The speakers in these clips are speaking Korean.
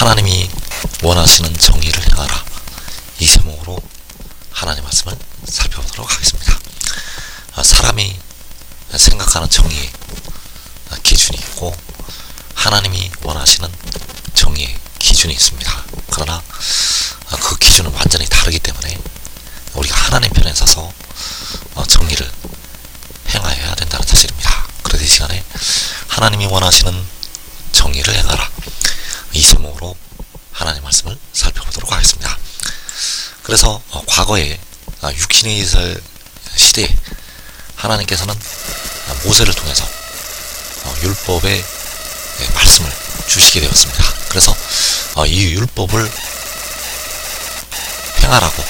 하나님이 원하시는 정의를 행하라. 이 제목으로 하나님 말씀을 살펴보도록 하겠습니다. 사람이 생각하는 정의의 기준이 있고 하나님이 원하시는 정의의 기준이 있습니다. 그러나 그 기준은 완전히 다르기 때문에 우리가 하나님 편에 서서 정의를 행하여야 된다는 사실입니다. 그래서 이 시간에 하나님이 원하시는 정의를 행하라. 이 제목으로 하나님 말씀을 살펴보도록 하겠습니다. 그래서 과거에 육신의 이스라엘 시대에 하나님께서는 모세를 통해서 율법의 말씀을 주시게 되었습니다. 그래서 이 율법을 행하라고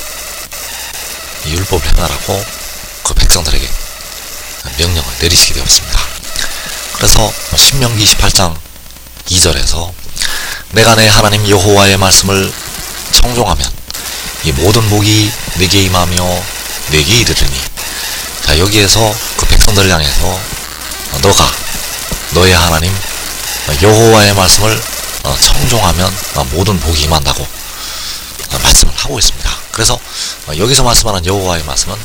그 백성들에게 명령을 내리시게 되었습니다. 그래서 신명기 28장 2절에서 내가 내 하나님 여호와의 말씀을 청종하면 이 모든 복이 내게 임하며 내게 이르리니, 자, 여기에서 그 백성들을 향해서 너가 너의 하나님 여호와의 말씀을 청종하면 모든 복이 임한다고 말씀을 하고 있습니다. 그래서 여기서 말씀하는 여호와의 말씀은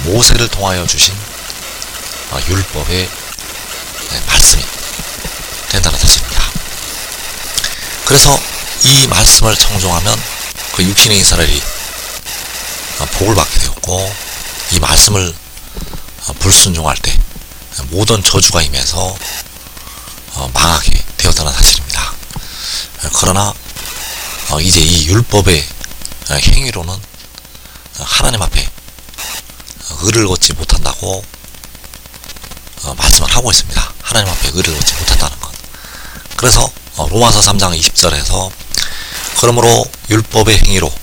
모세를 통하여 주신 율법의 말씀이 된다는 사실입니다. 그래서 이 말씀을 청종하면 그 육신의 이스라엘이 복을 받게 되었고, 이 말씀을 불순종할 때 모든 저주가 임해서 망하게 되었다는 사실입니다. 그러나 이제 이 율법의 행위로는 하나님 앞에 의를 얻지 못한다고 말씀을 하고 있습니다. 하나님 앞에 의를 얻지 못한다는 것. 그래서 로마서 3장 20절에서 그러므로 율법의 행위로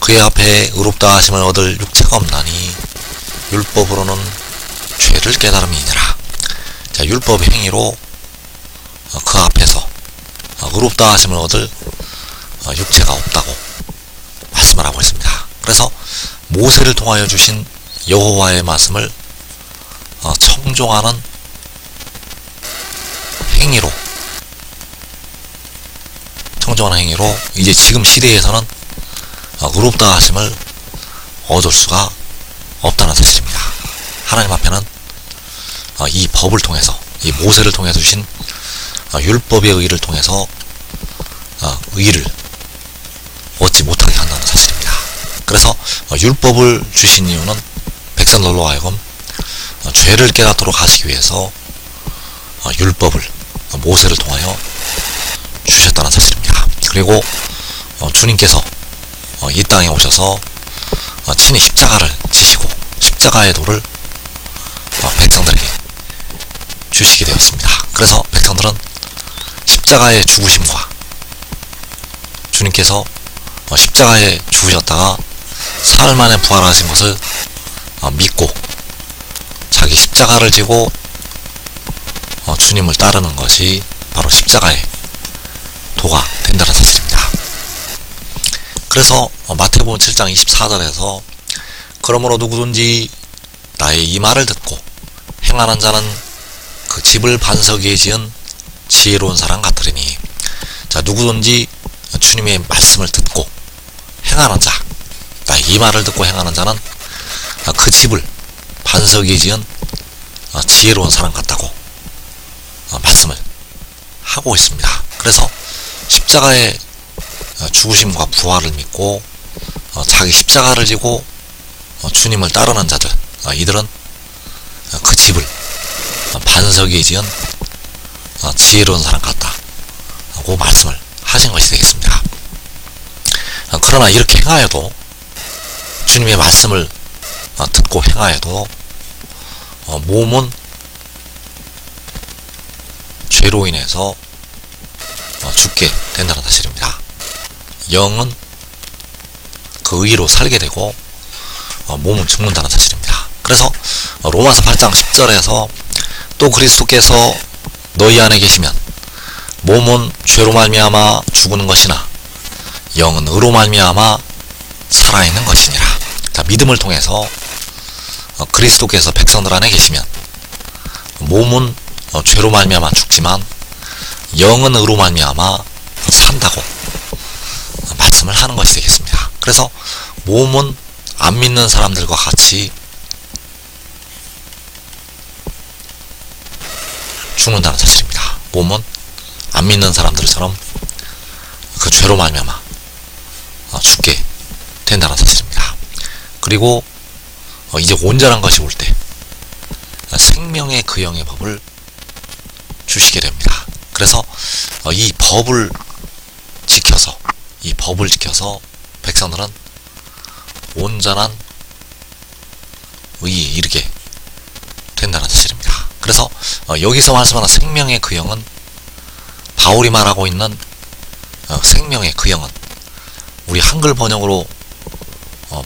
그의 앞에 의롭다 하심을 얻을 육체가 없나니 율법으로는 죄를 깨달음이니라. 자, 율법의 행위로 그 앞에서 의롭다 하심을 얻을 육체가 없다고 말씀을 하고 있습니다. 그래서 모세를 통하여 주신 여호와의 말씀을 청종하는 행위로 이제 지금 시대에서는 의롭다 하심을 얻을 수가 없다는 사실입니다. 하나님 앞에는 이 법을 통해서, 이 모세를 통해서 주신 율법의 의를 통해서 의를 얻지 못하게 한다는 사실입니다. 그래서 율법을 주신 이유는 백성들로 하여금 죄를 깨닫도록 하시기 위해서 율법을 모세를 통하여 주셨다는 사실입니다. 그리고 주님께서 이 땅에 오셔서 친히 십자가를 지시고 십자가의 도를 백성들에게 주시게 되었습니다. 그래서 백성들은 십자가의 죽으심과 주님께서 십자가에 죽으셨다가 사흘 만에 부활하신 것을 믿고 자기 십자가를 지고 주님을 따르는 것이 바로 십자가의 도가 된다는 사실입니다. 그래서 마태복음 7장 24절에서 그러므로 누구든지 나의 이 말을 듣고 행하는 자는 그 집을 반석 위에 지은 지혜로운 사람 같으리니, 자, 누구든지 주님의 말씀을 듣고 행하는 자, 나의 이 말을 듣고 행하는 자는 그 집을 반석 위에 지은 지혜로운 사람 같다고 말씀을 하고 있습니다. 그래서 십자가의 죽으심과 부활을 믿고 자기 십자가를 지고 주님을 따르는 자들, 이들은 그 집을 반석 위에 지은 지혜로운 사람 같다고 말씀을 하신 것이 되겠습니다. 그러나 이렇게 행하여도, 주님의 말씀을 듣고 행하여도 몸은 죄로 인해서 죽게 된다는 사실입니다. 영은 그 의로 살게 되고 몸은 죽는다는 사실입니다. 그래서 로마서 8장 10절에서 또 그리스도께서 너희 안에 계시면 몸은 죄로 말미암아 죽는 것이나 영은 의로 말미암아 살아있는 것이니라. 자, 믿음을 통해서 그리스도께서 백성들 안에 계시면 몸은 죄로 말미암아 죽지만 영은 의로 말미암아 한다고 말씀을 하는 것이 되겠습니다. 그래서 몸은 안 믿는 사람들과 같이 죽는다는 사실입니다. 몸은 안 믿는 사람들처럼 그 죄로 말미암아 죽게 된다는 사실입니다. 그리고 이제 온전한 것이 올 때 생명의 그 영의 법을 주시게 됩니다. 그래서 이 법을 지켜서 백성들은 온전한 의에 이르게 된다는 사실입니다. 그래서 여기서 말씀하는 생명의 그 영은 바울이 말하고 있는 생명의 그 영은 우리 한글 번역으로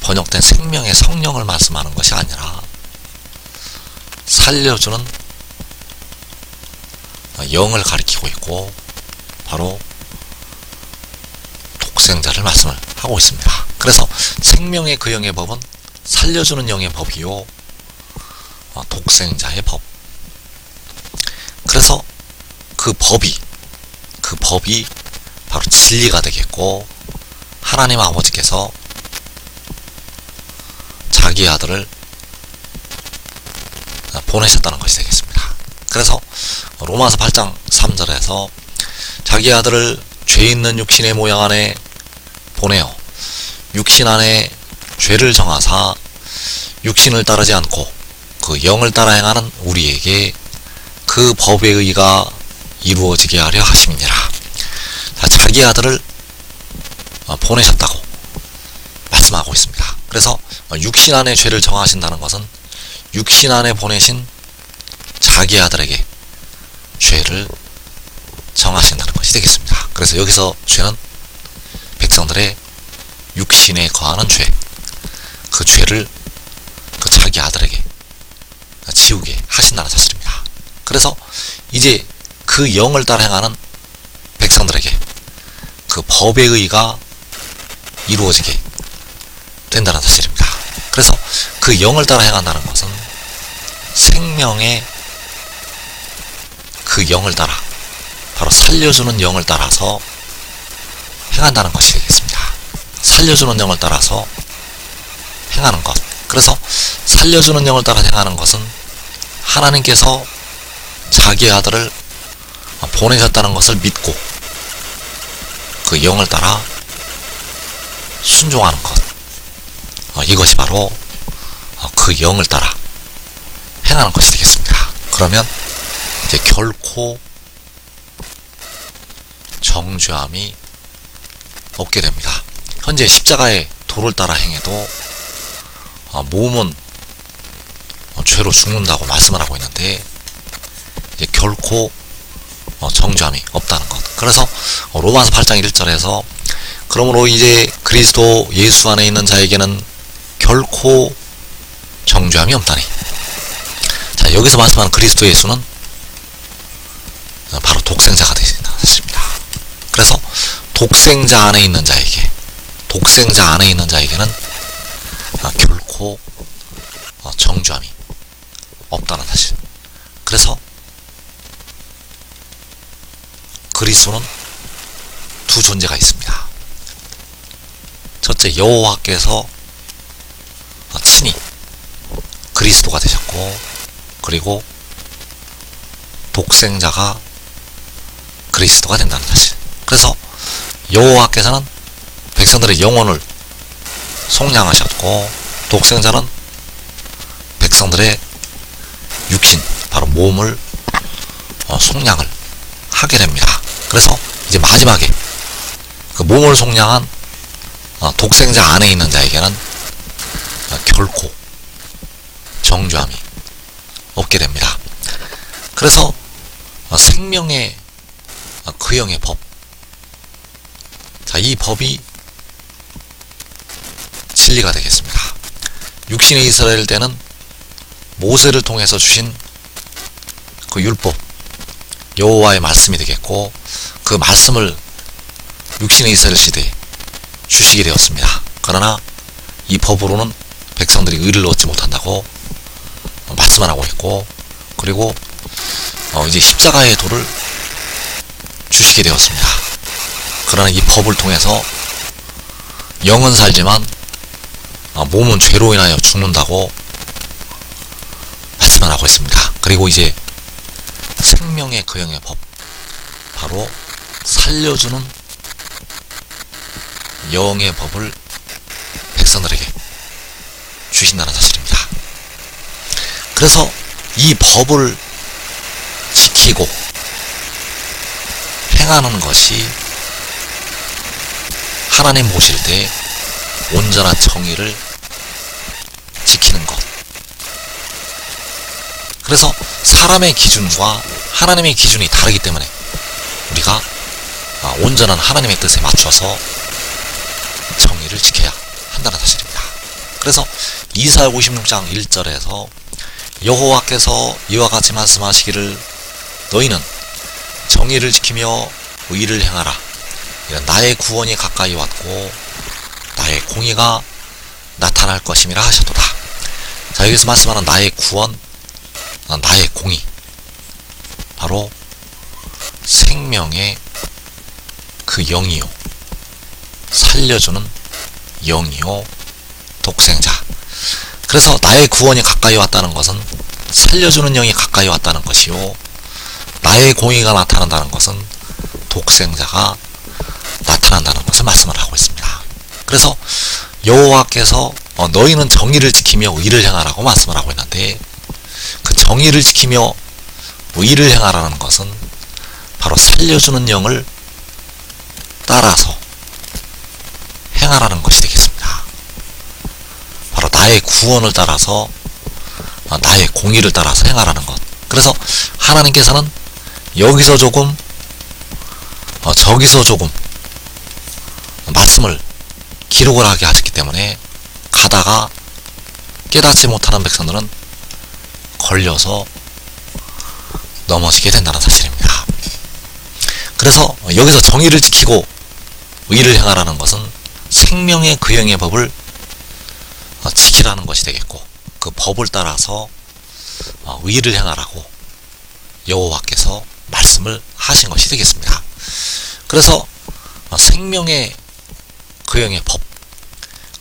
번역된 생명의 성령을 말씀하는 것이 아니라 살려주는 영을 가리키고 있고 바로 독생자를 말씀을 하고 있습니다. 그래서 생명의 그 영의 법은 살려주는 영의 법이요 독생자의 법. 그래서 그 법이 바로 진리가 되겠고 하나님 아버지께서 자기 아들을 보내셨다는 것이 되겠습니다. 그래서 로마서 8장 3절에서 자기 아들을 죄 있는 육신의 모양 안에 보내어 육신 안에 죄를 정하사 육신을 따르지 않고 그 영을 따라 행하는 우리에게 그 법의 의가 이루어지게 하려 하심이니라. 자기 아들을 보내셨다고 말씀하고 있습니다. 그래서 육신 안에 죄를 정하신다는 것은 육신 안에 보내신 자기 아들에게 죄를 정하신다는 것이 되겠습니다. 그래서 여기서 죄는 백성들의 육신에 거하는 죄, 그 죄를 그 자기 아들에게 지우게 하신다는 사실입니다. 그래서 이제 그 영을 따라 행하는 백성들에게 그 법의 의가 이루어지게 된다는 사실입니다. 그래서 그 영을 따라 행한다는 것은 생명의 그 영을 따라 바로 살려주는 영을 따라서 행한다는 것이 되겠습니다. 살려주는 영을 따라서 행하는 것. 그래서 살려주는 영을 따라 행하는 것은 하나님께서 자기 아들을 보내셨다는 것을 믿고 그 영을 따라 순종하는 것. 이것이 바로 그 영을 따라 행하는 것이 되겠습니다. 그러면 이제 결코 정죄함이 없게 됩니다. 현재 십자가의 도를 따라 행해도 몸은 죄로 죽는다고 말씀을 하고 있는데 이제 결코 정죄함이 없다는 것. 그래서 로마서 8장 1절에서 그러므로 이제 그리스도 예수 안에 있는 자에게는 결코 정죄함이 없다니. 자, 여기서 말씀하는 그리스도 예수는 바로 독생자가 되신다는 사실입니다. 그래서 독생자 안에 있는 자에게는 결코 정죄함이 없다는 사실. 그래서 그리스도는 두 존재가 있습니다. 첫째, 여호와께서 친히 그리스도가 되셨고, 그리고 독생자가 그리스도가 된다는 사실. 그래서 여호와께서는 백성들의 영혼을 속량하셨고, 독생자는 백성들의 육신, 바로 몸을 속량을 하게 됩니다. 그래서 이제 마지막에 그 몸을 속량한 독생자 안에 있는 자에게는 결코 정죄함이 없게 됩니다. 그래서 생명의 그 영의 법, 자, 이 법이 진리가 되겠습니다. 육신의 이스라엘 때는 모세를 통해서 주신 그 율법, 여호와의 말씀이 되겠고, 그 말씀을 육신의 이스라엘 시대에 주시게 되었습니다. 그러나 이 법으로는 백성들이 의를 얻지 못한다고 말씀을 하고 있고, 그리고 이제 십자가의 도를 주시게 되었습니다. 그러나 이 법을 통해서 영은 살지만 몸은 죄로 인하여 죽는다고 말씀을 하고 있습니다. 그리고 이제 생명의 그 영의 법, 바로 살려주는 영의 법을 백성들에게 주신다는 사실입니다. 그래서 이 법을 지키고 행하는 것이 하나님 보실 때 온전한 정의를 지키는 것. 그래서 사람의 기준과 하나님의 기준이 다르기 때문에 우리가 온전한 하나님의 뜻에 맞춰서 정의를 지켜야 한다는 사실입니다. 그래서 이사야 56장 1절에서 여호와께서 이와 같이 말씀하시기를 너희는 정의를 지키며 의를 행하라. 나의 구원이 가까이 왔고 나의 공의가 나타날 것임이라 하셨도다. 자, 여기서 말씀하는 나의 구원, 나의 공의, 바로 생명의 그 영이요, 살려주는 영이요, 독생자. 그래서 나의 구원이 가까이 왔다는 것은 살려주는 영이 가까이 왔다는 것이요, 나의 공의가 나타난다는 것은 독생자가 나타난다는 것을 말씀을 하고 있습니다. 그래서 여호와께서 너희는 정의를 지키며 의를 행하라고 말씀을 하고 있는데, 그 정의를 지키며 의를 행하라는 것은 바로 살려주는 영을 따라서 행하라는 것이 되겠습니다. 바로 나의 구원을 따라서, 나의 공의를 따라서 행하라는 것. 그래서 하나님께서는 여기서 조금 저기서 조금 말씀을 기록을 하게 하셨기 때문에 가다가 깨닫지 못하는 백성들은 걸려서 넘어지게 된다는 사실입니다. 그래서 여기서 정의를 지키고 의를 행하라는 것은 생명의 그 영의 법을 지키라는 것이 되겠고, 그 법을 따라서 의를 행하라고 여호와께서 말씀을 하신 것이 되겠습니다. 그래서 생명의 그 영의 법,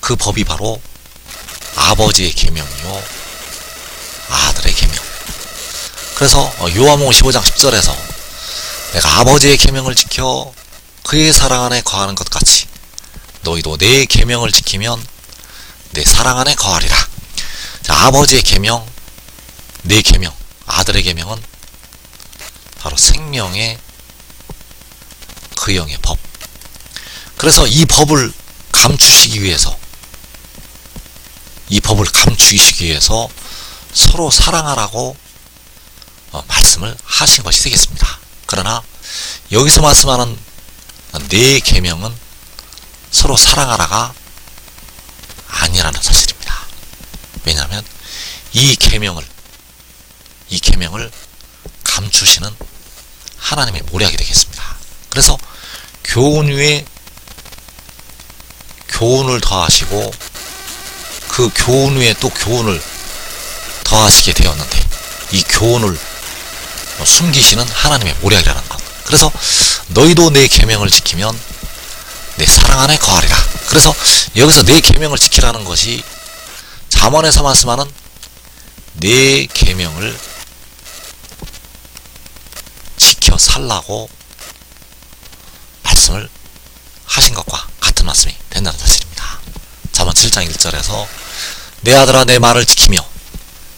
그 법이 바로 아버지의 계명이요, 아들의 계명. 그래서 요한복음 15장 10절에서 내가 아버지의 계명을 지켜 그의 사랑 안에 거하는 것 같이 너희도 내 계명을 지키면 내 사랑 안에 거하리라. 자, 아버지의 계명, 내 계명, 아들의 계명은 바로 생명의 그 영의 법. 그래서 이 법을 감추시기 위해서, 이 법을 감추시기 위해서 서로 사랑하라고 말씀을 하신 것이 되겠습니다. 그러나 여기서 말씀하는 내 계명은 서로 사랑하라가 아니라는 사실입니다. 왜냐하면 이 계명을 감추시는 하나님의 모략이 되겠습니다. 그래서 교훈 위에 교훈을 더하시고 그 교훈 위에 또 교훈을 더하시게 되었는데, 이 교훈을 숨기시는 하나님의 모략이라는 것. 그래서 너희도 내 계명을 지키면 내 사랑 안에 거하리라. 그래서 여기서 내 계명을 지키라는 것이 잠언에서 말씀하는 내 계명을 지켜 살라고 말씀을 하신 것과 같은 말씀이 된다는 사실입니다. 잠언 7장 1절에서 내 아들아 내 말을 지키며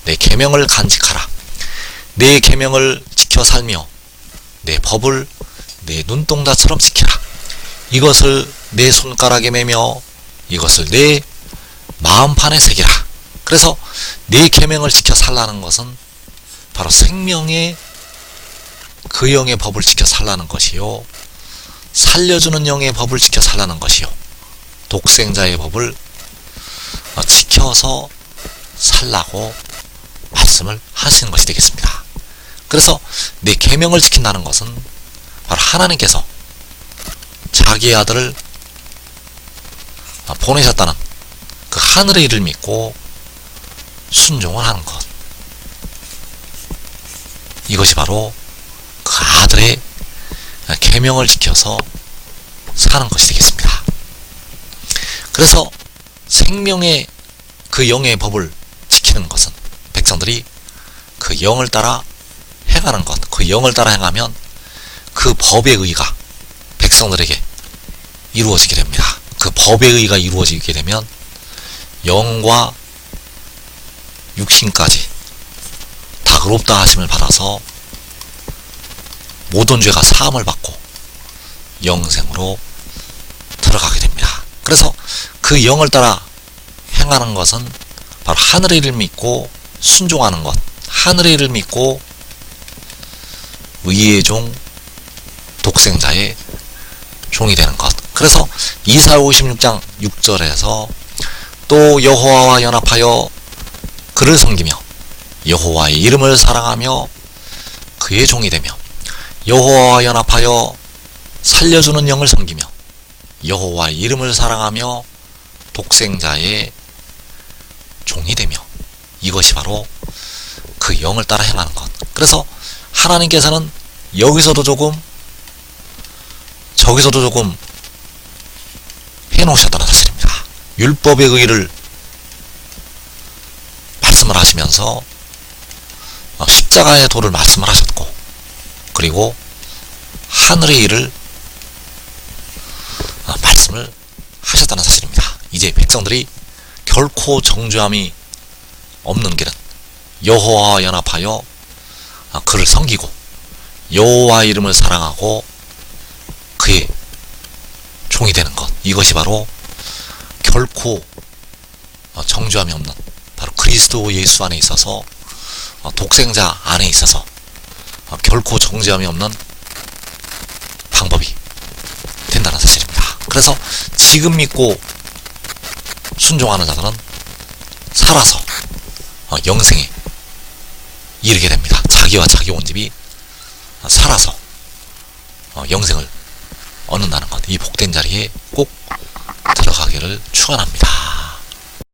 내 계명을 간직하라. 내 계명을 지켜 살며 내 법을 내 눈동자처럼 지키라. 이것을 내 손가락에 매며 이것을 내 마음판에 새기라. 그래서 내 계명을 지켜 살라는 것은 바로 생명의 그 영의 법을 지켜 살라는 것이요, 살려주는 영의 법을 지켜 살라는 것이요, 독생자의 법을 지켜서 살라고 말씀을 하시는 것이 되겠습니다. 그래서 내 계명을 지킨다는 것은 바로 하나님께서 자기의 아들을 보내셨다는 그 하늘의 일을 믿고 순종을 하는 것. 이것이 바로 그 아들의 계명을 지켜서 사는 것이 되겠습니다. 그래서 생명의 그 영의 법을 지키는 것은 백성들이 그 영을 따라 행하는 것, 그 영을 따라 행하면 그 법의 의가 백성들에게 이루어지게 됩니다. 그 법의 의가 이루어지게 되면 영과 육신까지 다 의롭다 하심을 받아서 모든 죄가 사함을 받고 영생으로 들어가게 됩니다. 그래서 그 영을 따라 행하는 것은 바로 하늘의 일을 믿고 순종하는 것, 하늘의 일을 믿고 의의 종, 독생자의 종이 되는 것. 그래서 이사야 56장 6절에서 또 여호와와 연합하여 그를 섬기며 여호와의 이름을 사랑하며 그의 종이 되며 여호와와 연합하여 살려주는 영을 섬기며 여호와의 이름을 사랑하며 독생자의 종이 되며, 이것이 바로 그 영을 따라 행하는 것. 그래서 하나님께서는 여기서도 조금 저기서도 조금 해놓으셨다는 사실입니다. 율법의 의의를 말씀을 하시면서 십자가의 도를 말씀을 하셨고, 그리고 하늘의 일을 말씀을 하셨다는 사실입니다. 이제 백성들이 결코 정죄함이 없는 길은 여호와와 연합하여 그를 섬기고 여호와의 이름을 사랑하고 그의 종이 되는 것, 이것이 바로 결코 정죄함이 없는, 바로 그리스도 예수 안에 있어서 독생자 안에 있어서 결코 정죄함이 없는 방법이 된다는 사실입니다. 그래서 지금 믿고 순종하는 자들은 살아서 영생에 이르게 됩니다. 자기와 자기 온 집이 살아서 영생을 얻는다는 것, 이 복된 자리에 꼭 들어가기를 축원합니다.